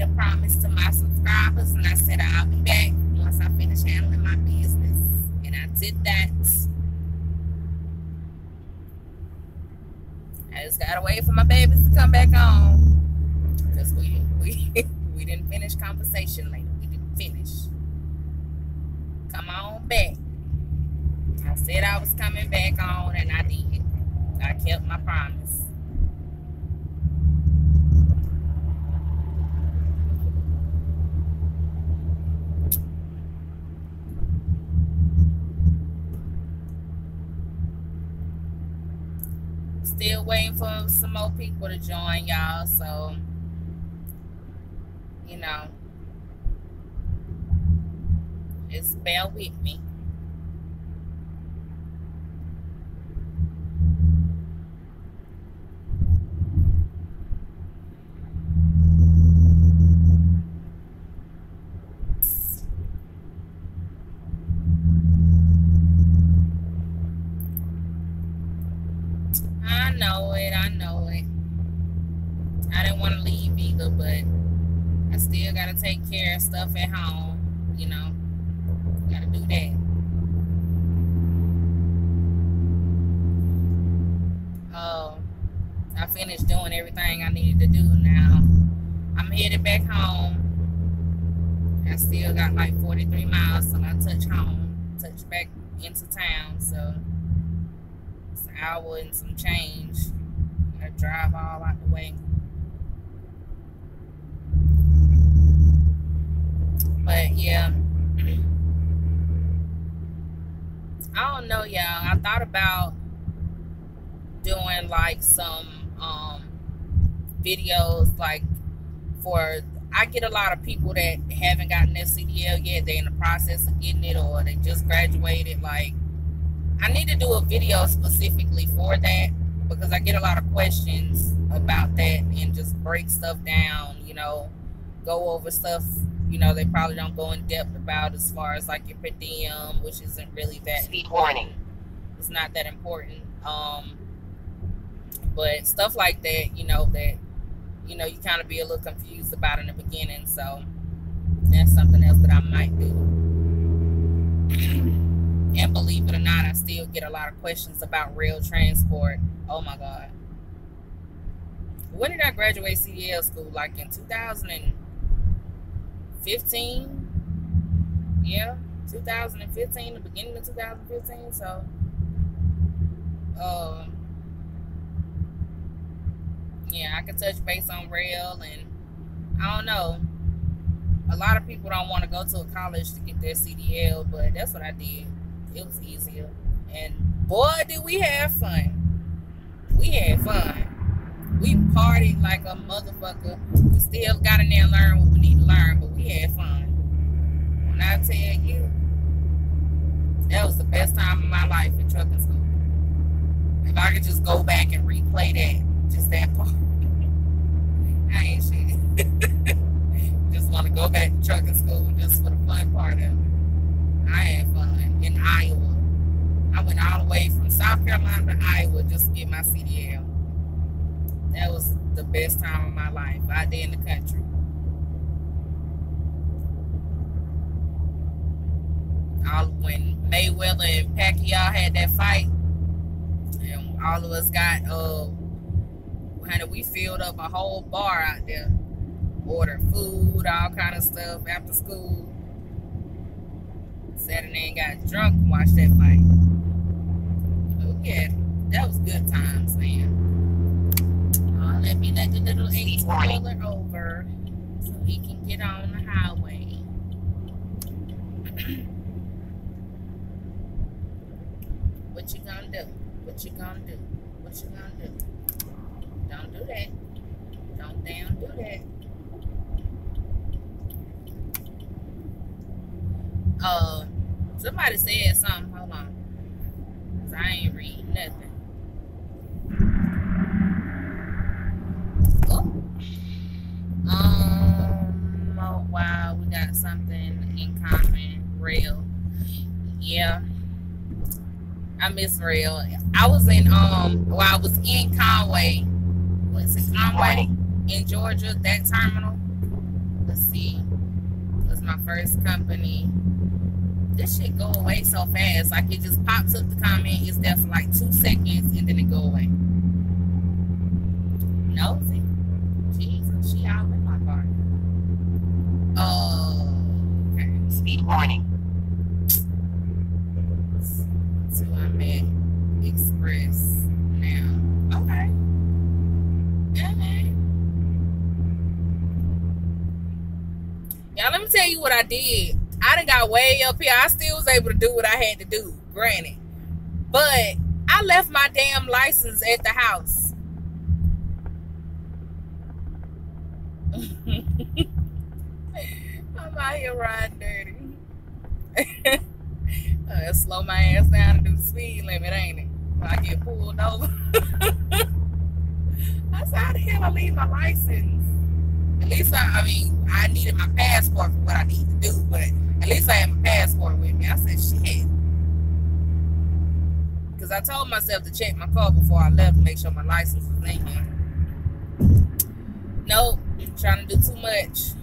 a promise to my subscribers, and I said I'll be back once I finish handling my business, and I did that. I just gotta wait for my babies to come back on, because we didn't finish conversation later. We didn't finish. Come on back. I said I was coming back on, and I did. I kept my promise. Still waiting for some more people to join, y'all. So, you know, just bear with me. I know it. I didn't want to leave either, but I still got to take care of stuff at home, you know. Got to do that. I finished doing everything I needed to do now. I'm headed back home. I still got like 43 miles till I touch back into town, so it's an hour and some change. I drive all out the way. But yeah, I don't know, y'all. I thought about doing like some videos, like I get a lot of people that haven't gotten their CDL yet. They're in the process of getting it, or they just graduated. Like, I need to do a video specifically for that, because I get a lot of questions about that, and just break stuff down, you know, go over stuff, you know, they probably don't go in depth about, as far as like your per diem, which isn't really that speed warning. It's not that important. But stuff like that, you know, you kind of be a little confused about in the beginning. So that's something else that I might do. And believe it or not, I still get a lot of questions about rail transport. Oh my God. When did I graduate CDL school? Like in 2015? Yeah, 2015, the beginning of 2015. So, yeah, I can touch base on rail, and I don't know. A lot of people don't want to go to a college to get their CDL, but that's what I did. It was easier, and boy, did we have fun. We had fun. We partied like a motherfucker. We still got in there and learned what we need to learn, but we had fun. When I tell you, that was the best time of my life in trucking school. If I could just go back and replay that, just that part. I ain't shit. Just want to go back to trucking school just for the fun part of it. I had fun in Iowa. I went all the way from South Carolina to Iowa just to get my CDL. That was the best time of my life out there in the country. When Mayweather and Pacquiao had that fight, and all of us got, we filled up a whole bar out there. Ordered food, all kind of stuff after school. Saturday and got drunk and watched that fight. Oh yeah, that was good times, man. Let me let the little 18-wheeler over so he can get on the highway. What you gonna do? What you gonna do? What you gonna do? Don't do that. Don't damn do that. Somebody said something. Hold on. 'Cause I ain't reading nothing. Oh wow, we got something in common. Rail. Yeah. I miss rail. I was in I was in Conway. What's it, Conway in Georgia, that terminal. Let's see. It was my first company. This shit go away so fast. Like, it just pops up the comment. It's there for like 2 seconds and then it go away. Nosy. Jesus, she out in my car. Oh, okay. Speed warning. So I'm at Express now. Okay. Y'all, let me tell you what I did. I done got way up here. I still was able to do what I had to do, granted. But I left my damn license at the house. I'm out here riding dirty. Slow my ass down and do the speed limit, ain't it? When I get pulled over. I said, how the hell I leave my license? At least I needed my passport for what I need to do, but at least I had my passport with me. I said, shit. Because I told myself to check my car before I left to make sure my license was in here. Nope, I'm trying to do too much.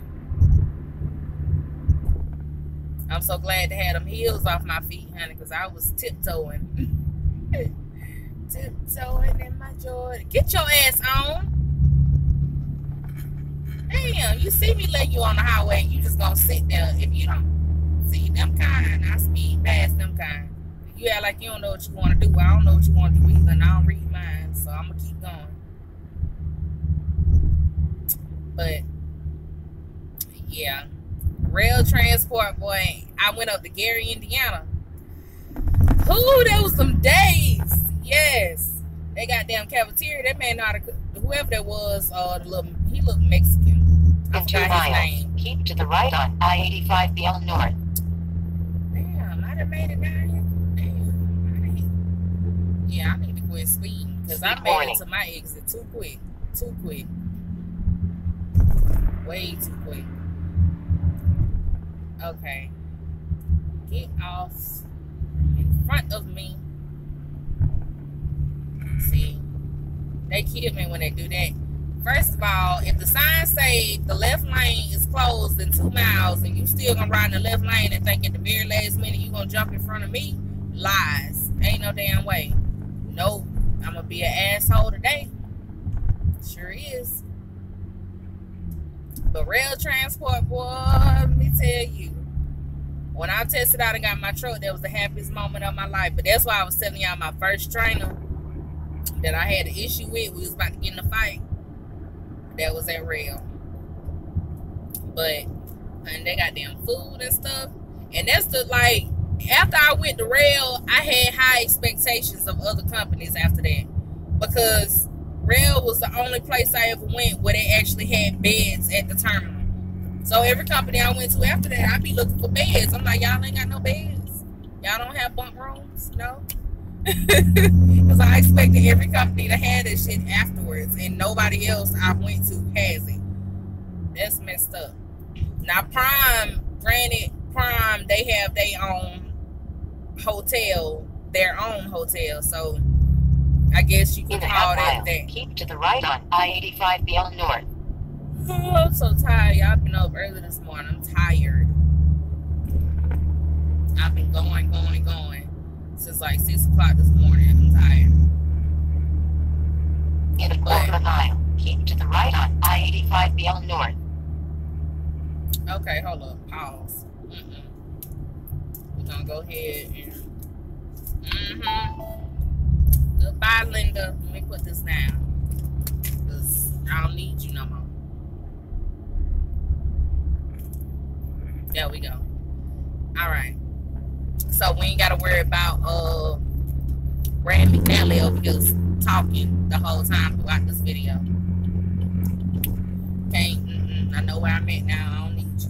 I'm so glad to have them heels off my feet, honey, because I was tiptoeing. Tiptoeing in my Jordan. Get your ass on. Damn, you see me letting you on the highway, you just gonna sit there. If you don't see them kind, I speed past them kind. If you act like you don't know what you want to do, I don't know what you want to do either, and I don't read mine, so I'm gonna keep going. But yeah, rail transport, boy. I went up to Gary, Indiana. Ooh, there was some days. Yes, they got damn cafeteria. That man know how to cook. Whoever that was, he looked Mexican. I forgot his name. Keep to the right on I-85 beyond north. Damn, I done made it down here. Damn, yeah, I need to quit speeding because I made it to my exit too quick. Too quick. Way too quick. Okay. Get off in front of me. See, they kill me when they do that. First of all, if the sign say the left lane is closed in 2 miles and you still gonna ride in the left lane and think at the very last minute you gonna jump in front of me, lies. Ain't no damn way. Nope. I'm gonna be an asshole today. Sure is. But rail transport, boy, let me tell you. When I tested out and got my truck, that was the happiest moment of my life. But that's why I was telling y'all my first trainer that I had an issue with. We was about to get in a fight. That was at rail. But and they got damn food and stuff. And that's the, like, after I went to rail, I had high expectations of other companies after that. Because rail was the only place I ever went where they actually had beds at the terminal. So every company I went to after that, I'd be looking for beds. I'm like, y'all ain't got no beds? Y'all don't have bunk rooms? No? Because I expected every company to have that shit afterwards, and nobody else I went to has it. That's messed up. Now, Prime, granted, Prime, they have their own hotel, so I guess you can call that. Keep to the right on I-85 beyond north. Oh, I'm so tired. Y'all been up early this morning. I'm tired. I've been going since like 6 o'clock this morning. I'm tired. In a quarter of a mile, keep to the right on I-85 beyond north. Okay, hold up. Pause. We're gonna go ahead and goodbye, Linda. Let me put this down, because I don't need you no more. There we go. All right. So we ain't got to worry about Rand McNally over here talking the whole time throughout this video. Okay. I know where I'm at now. I don't need you.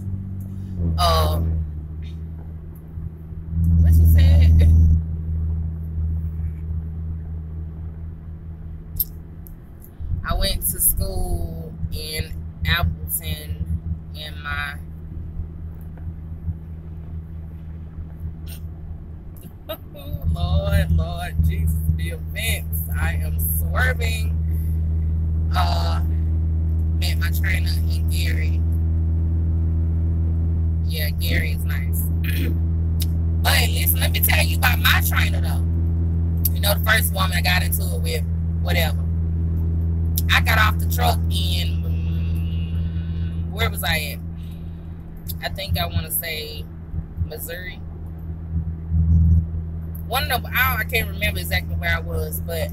What you said? I went to school in Appleton in my Lord Jesus, the events. I am swerving. Met my trainer in Gary. Gary is nice. But listen, let me tell you about my trainer though. You know, the first woman I got into it with, whatever. I got off the truck in, where was I at? I think I want to say Missouri. One of them, I can't remember exactly where I was, but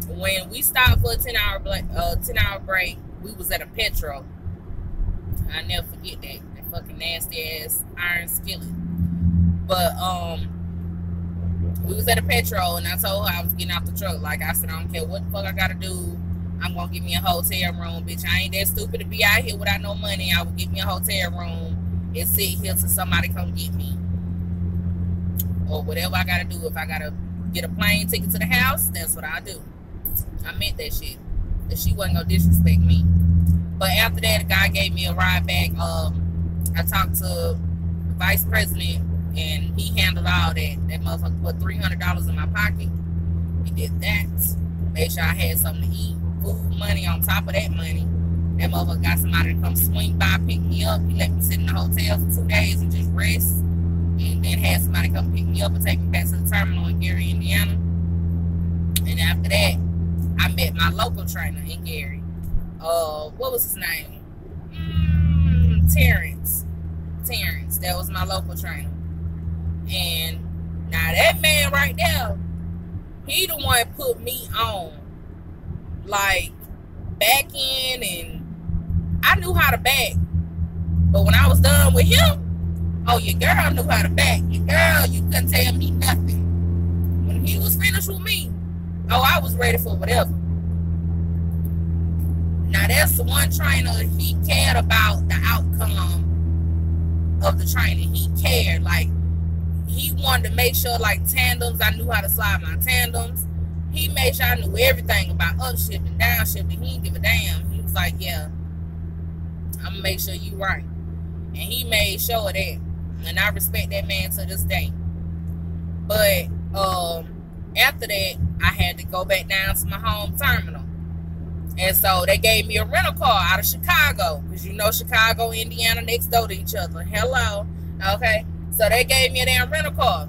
when we stopped for a 10-hour break, we was at a Petro. I never forget that fucking nasty ass iron skillet. But we was at a Petro, and I told her I was getting off the truck. Like I said, I don't care what the fuck I gotta do. I'm gonna get me a hotel room, bitch. I ain't that stupid to be out here without no money. I will get me a hotel room and sit here till somebody come get me, or whatever I gotta do. If I gotta get a plane ticket to the house, that's what I do. I meant that shit. That she wasn't gonna disrespect me. But after that, the guy gave me a ride back. I talked to the vice president, and he handled all that. That motherfucker put $300 in my pocket. He did that. Made sure I had something to eat. Food money on top of that money. That motherfucker got somebody to come swing by, pick me up. He let me sit in the hotel for 2 days and just rest. And then had somebody come pick me up and take me back to the terminal in Gary, Indiana. And after that, I met my local trainer in Gary. What was his name? Terrence. That was my local trainer. And now that man right there, he the one put me on. Like, back in, and I knew how to back. But when I was done with him, oh, your girl knew how to back. Your girl, you couldn't tell me nothing. When he was finished with me, oh, I was ready for whatever. Now, that's the one trainer, he cared about the outcome of the training. He cared. Like, he wanted to make sure, like, tandems, I knew how to slide my tandems. He made sure I knew everything about upshifting, downshift. He didn't give a damn. He was like, yeah, I'm going to make sure you right. And he made sure of that. And I respect that man to this day. But after that, I had to go back down to my home terminal. And so they gave me a rental car out of Chicago. Because you know Chicago, Indiana, next door to each other. Hello. Okay. So they gave me a damn rental car.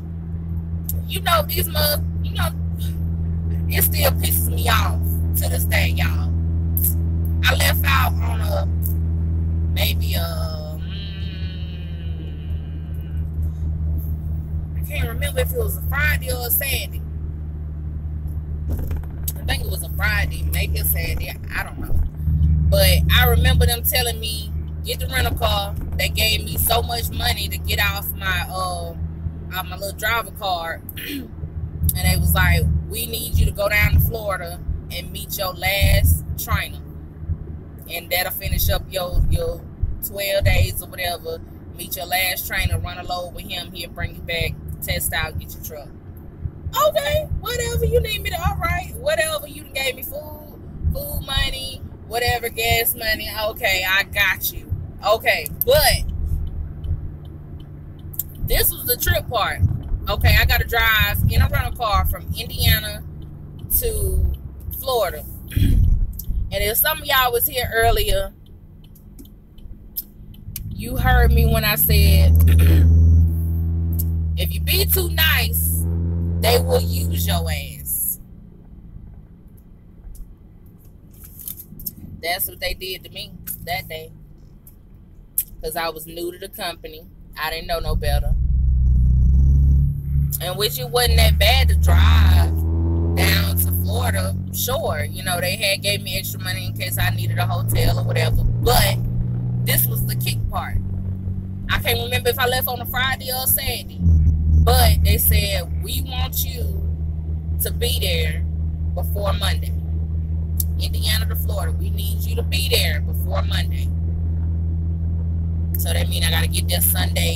You know, these mother, you know, it still pisses me off to this day, y'all. I left out on maybe I can't remember if it was a Friday or a Saturday. I think it was a Friday, maybe a Saturday, I don't know. But I remember them telling me, get the rental car. They gave me so much money to get off my my little driver card. And they was like, we need you to go down to Florida and meet your last trainer. And that'll finish up your 12 days or whatever. Meet your last trainer, run a load with him. He'll bring you back, test out, get your truck. Okay, whatever you need me to, all right. Whatever, you gave me food money, whatever, gas money. Okay, I got you. Okay, but this was the trip part. Okay, I got to drive in a rental car from Indiana to Florida. And if some of y'all was here earlier, you heard me when I said, if you be too nice, they will use your ass. That's what they did to me that day. Because I was new to the company. I didn't know no better. And which it wasn't that bad to drive down to Florida. Sure, you know, they had gave me extra money in case I needed a hotel or whatever. But this was the kick part. I can't remember if I left on a Friday or a Saturday. But they said, we want you to be there before Monday. Indiana to Florida, we need you to be there before Monday. So that means I got to get there Sunday-ish,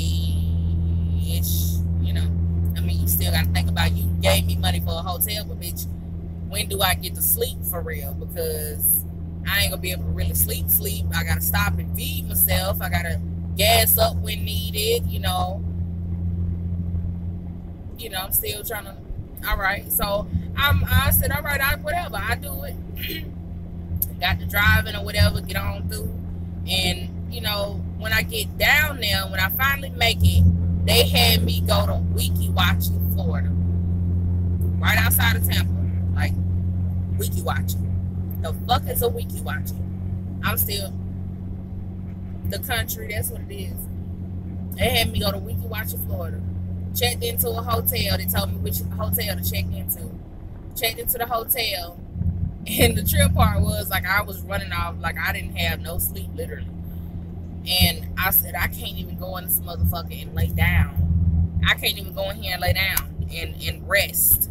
you know. I mean, you still got to think about, you gave me money for a hotel, but bitch, when do I get to sleep for real? Because I ain't going to be able to really sleep. I got to stop and feed myself. I got to gas up when needed, you know. You know, I'm still trying to, all right. So I said, all right, whatever, I do it. Got the driving or whatever, get on through. And, you know, when I get down there, when I finally make it, they had me go to Weeki Wachee, Florida. Right outside of Tampa. Like, Weeki Wachee. The fuck is a Weeki Wachee? I'm still the country, that's what it is. They had me go to Weeki Wachee, Florida. Checked into a hotel. They told me which hotel to check into. Checked into the hotel. And the trip part was, like, I was running off. Like, I didn't have no sleep, literally. And I said, I can't even go in this motherfucker and lay down. I can't even go in here and lay down and rest.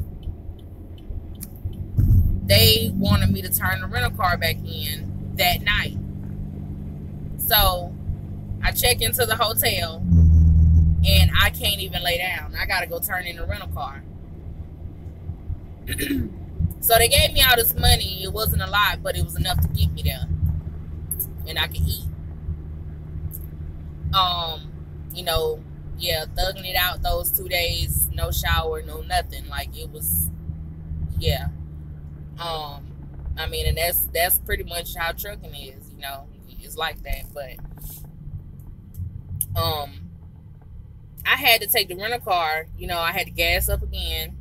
They wanted me to turn the rental car back in that night. So I check into the hotel and I can't even lay down. I gotta go turn in the rental car. So they gave me all this money. It wasn't a lot, but it was enough to get me there. And I could eat. You know, yeah, thugging it out those 2 days, no shower, no nothing. Like, it was, yeah. I mean, and that's pretty much how trucking is, you know. It's like that. But I had to take the rental car, you know, I had to gas up again.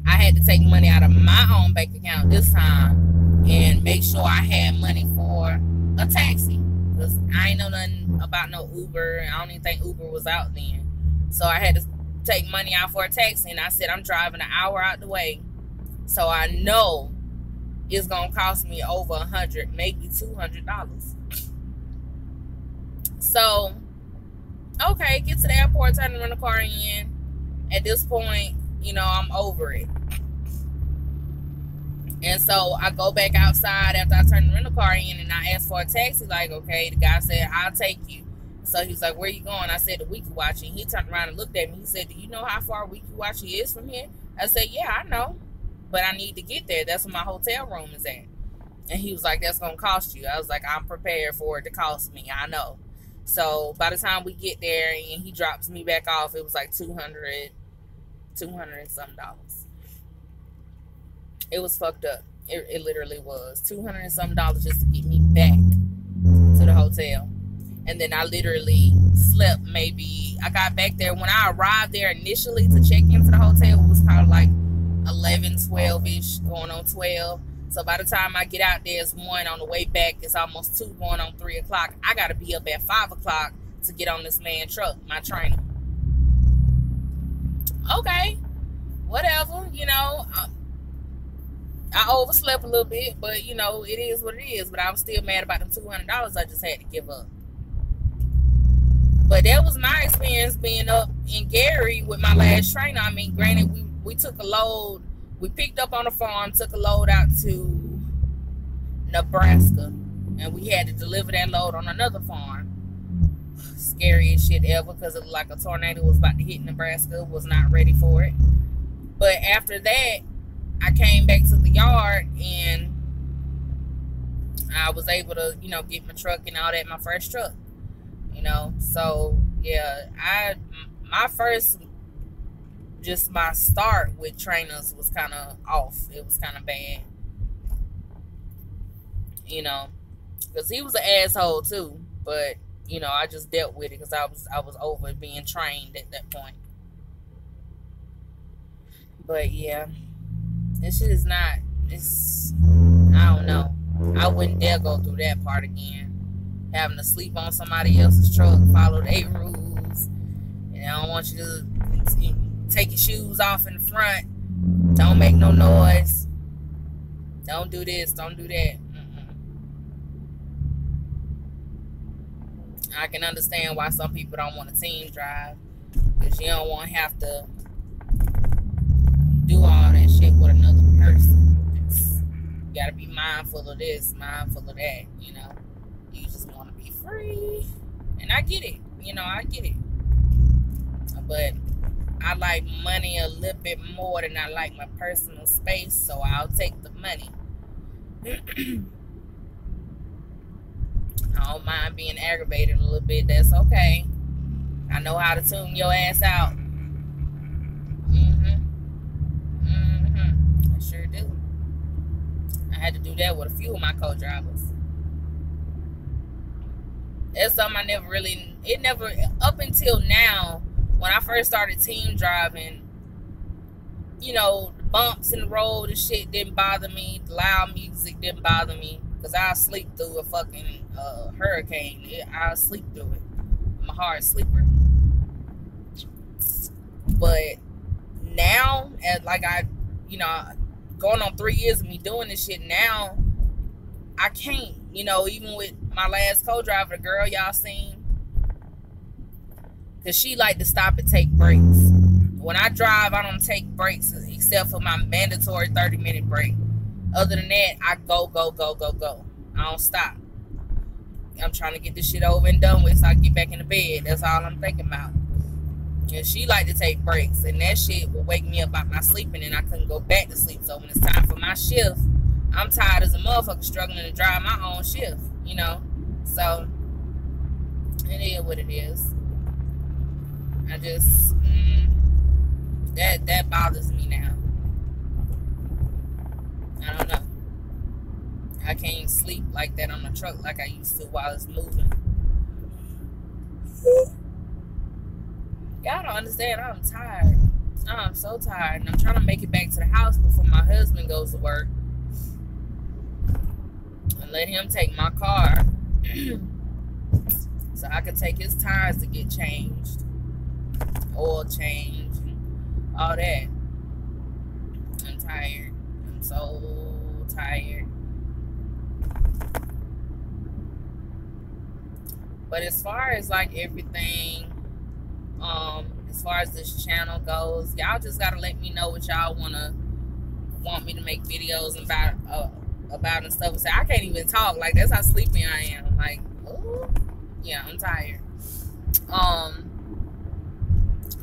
I had to take money out of my own bank account this time and make sure I had money for a taxi. Because I ain't know nothing about no Uber. I don't even think Uber was out then. So I had to take money out for a taxi. And I said, I'm driving an hour out the way. So I know it's going to cost me over $100, maybe $200. So, okay, get to the airport, turn the rental car in. At this point, you know, I'm over it. And so I go back outside after I turn the rental car in and I ask for a taxi. Like, okay, the guy said, I'll take you. So he was like, where you going? I said, to Weeki Wachee. He turned around and looked at me. He said, do you know how far Weeki Wachee is from here? I said, yeah, I know. But I need to get there. That's where my hotel room is at. And he was like, that's going to cost you. I was like, I'm prepared for it to cost me. I know. So by the time we get there and he drops me back off, it was like $200 and some dollars. It was fucked up. It literally was $200 and some dollars just to get me back to the hotel. And then I literally slept maybe, I got back there. When I arrived there initially to check into the hotel, it was probably like 11, 12-ish, going on 12. So by the time I get out there, it's 1 on the way back. It's almost 2 going on 3 o'clock. I got to be up at 5 o'clock to get on this man's truck, my trainer. Okay, whatever, you know. I overslept a little bit, but, you know, it is what it is. But I was still mad about them $200 I just had to give up. But that was my experience being up in Gary with my last trainer. I mean, granted, we took a load. We picked up on the farm, took a load out to Nebraska. And we had to deliver that load on another farm. Scariest shit ever, because it was like a tornado was about to hit Nebraska. Was not ready for it. But after that, I came back to the yard and I was able to, you know, get my truck and all that, my first truck, you know. So yeah, my start with trainers was kind of off. It was kind of bad, you know, because he was an asshole too. But, you know, I just dealt with it because I was over being trained at that point. But yeah, this shit is not, it's, I don't know. I wouldn't dare go through that part again. Having to sleep on somebody else's truck, follow their rules. And I don't want you to take your shoes off in the front. Don't make no noise. Don't do this, don't do that. I can understand why some people don't want a team drive. Because you don't want to have to do all that shit with another person. You gotta be mindful of this, mindful of that, you know. You just want to be free. And I get it, you know, I get it. But I like money a little bit more than I like my personal space, so I'll take the money. I don't mind being aggravated a little bit. That's okay. I know how to tune your ass out. I sure do. I had to do that with a few of my co-drivers. It's something I never really, it never, up until now, when I first started team driving, you know, the bumps in the road and shit didn't bother me. The loud music didn't bother me. Because I'll sleep through a fucking hurricane. I'll sleep through it. I'm a hard sleeper. But now, like you know, going on 3 years of me doing this shit now, I can't. You know, even with my last co-driver, the girl y'all seen, because she like to stop and take breaks. When I drive, I don't take breaks except for my mandatory 30-minute break. Other than that, I go. I don't stop. I'm trying to get this shit over and done with so I can get back in the bed. That's all I'm thinking about. And she like to take breaks, and that shit will wake me up out my sleeping, and I couldn't go back to sleep. So when it's time for my shift, I'm tired as a motherfucker struggling to drive my own shift, you know? So, it is what it is. I just, that bothers me now. I don't know. I can't sleep like that on the truck like I used to while it's moving. Y'all don't understand. I'm tired. I'm so tired. And I'm trying to make it back to the house before my husband goes to work. And let him take my car. So I can take his tires to get changed. Oil change. And all that. I'm tired. I'm so tired. But as far as like everything, as far as this channel goes, y'all just gotta let me know what y'all want me to make videos about and stuff. So I can't even talk. Like, that's how sleepy I am. Like, ooh, yeah, I'm tired.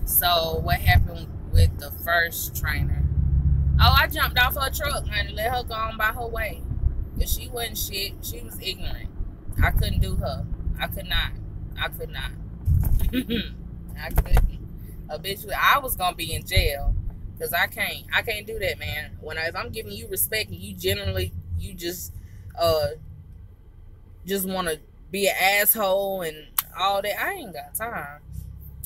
So what happened with the first trainer? Oh, I jumped off her truck and let her go on by her way. If she wasn't shit, she was ignorant. I couldn't do her. I could not. I couldn't. A bitch, I was gonna be in jail. Cause I can't do that, man. If I'm giving you respect and you just want to be an asshole and all that, I ain't got time.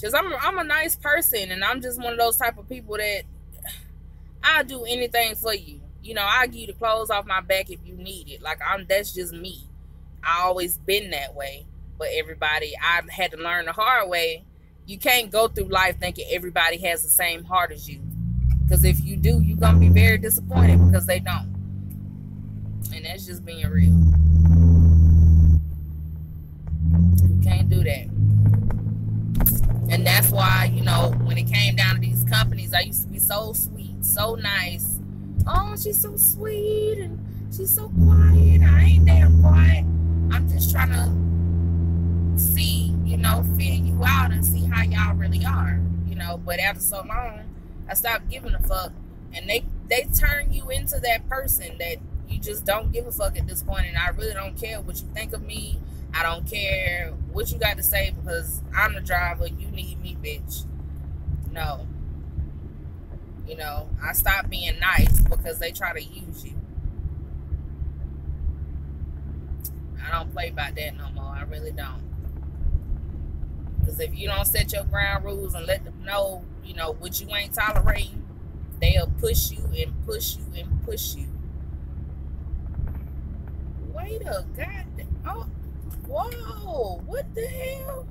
Cause I'm a nice person, and I'm just one of those type of people that I'll do anything for you. You know, I'll give you the clothes off my back if you need it. Like, that's just me. I always been that way. But everybody, I had to learn the hard way. You can't go through life thinking everybody has the same heart as you. Because if you do, you're going to be very disappointed because they don't. And that's just being real. You can't do that. And that's why, you know, when it came down to these companies, I used to be so sweet, so nice. Oh, she's so sweet and she's so quiet. I ain't damn quiet. I'm just trying to see, you know, feel you out and see how y'all really are, you know. But after so long, I stopped giving a fuck, and they turn you into that person that you just don't give a fuck at this point. And I really don't care what you think of me. I don't care what you got to say because I'm the driver. You need me, bitch. No. You know, I stopped being nice because they try to use you. I don't play by that no more. I really don't. Because if you don't set your ground rules and let them know, you know, what you ain't tolerating, they'll push you and push you and push you. Wait a goddamn. Oh, whoa. What the hell?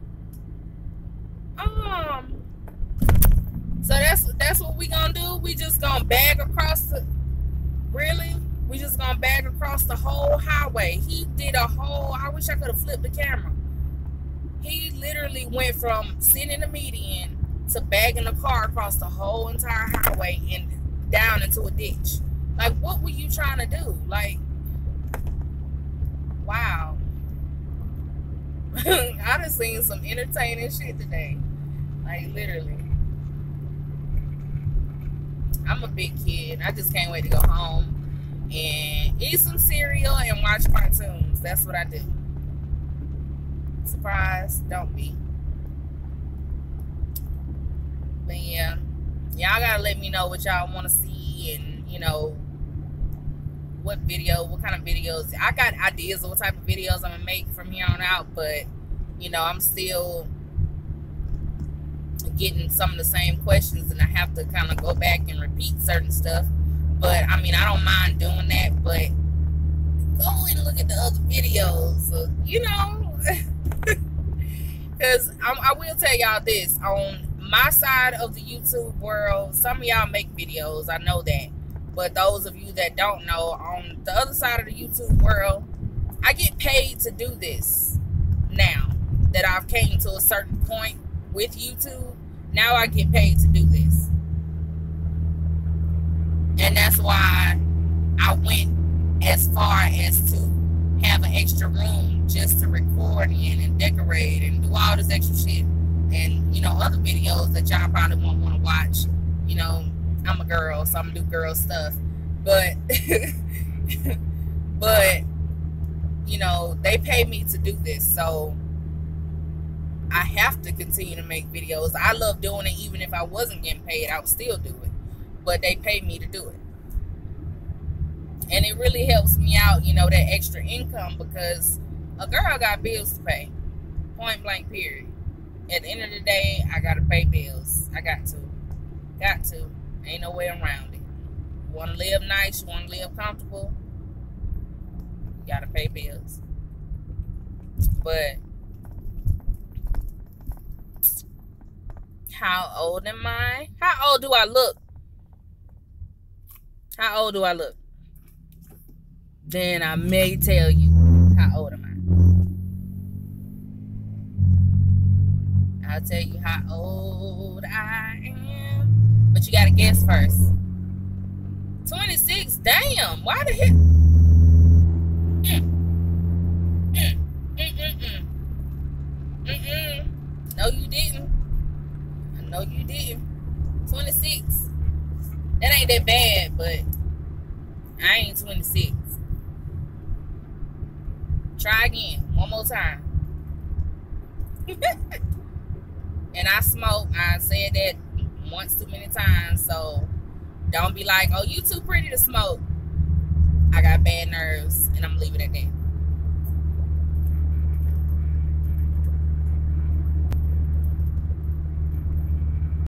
So that's what we gonna do? We just gonna bag across the... Really? We just gonna bag across the whole highway. He did a whole... I wish I could have flipped the camera. He literally went from sitting in the median to bagging the car across the whole entire highway and down into a ditch. Like, what were you trying to do? Like, wow. I done seen some entertaining shit today. Like, literally. I'm a big kid. I just can't wait to go home and eat some cereal and watch cartoons. That's what I do. Surprise, don't be. But yeah, y'all gotta let me know what y'all want to see, and you know what kind of videos. I got ideas of what type of videos I'm gonna make from here on out, but you know, I'm still getting some of the same questions, and I have to kind of go back and repeat certain stuff. But I mean, I don't mind doing that, but go and look at the other videos, you know. Because I will tell y'all this, on my side of the YouTube world, some of y'all make videos, I know that. But those of you that don't know, on the other side of the YouTube world, I get paid to do this now that I've came to a certain point with YouTube. Now I get paid to do this. And that's why I went as far as to have an extra room just to record in and decorate and do all this extra shit. And, you know, other videos that y'all probably won't want to watch. You know, I'm a girl, so I'm gonna do girl stuff. But, but, you know, they pay me to do this. So I have to continue to make videos. I love doing it. Even if I wasn't getting paid, I would still do it. But they pay me to do it. And it really helps me out, you know, that extra income, because a girl got bills to pay. Point blank, period. At the end of the day, I got to pay bills. I got to. Got to. Ain't no way around it. You want to live nice, you want to live comfortable, you got to pay bills. But how old am I? How old do I look? How old do I look? Then I may tell you how old am I. I'll tell you how old I am. But you gotta guess first. 26, damn. Why the heck? No, you didn't. I know you didn't. 26. That ain't that bad, but I ain't 26. Try again. One more time. And I smoke. I said that once too many times. So don't be like, oh, you too pretty to smoke. I got bad nerves. And I'm leaving it at that.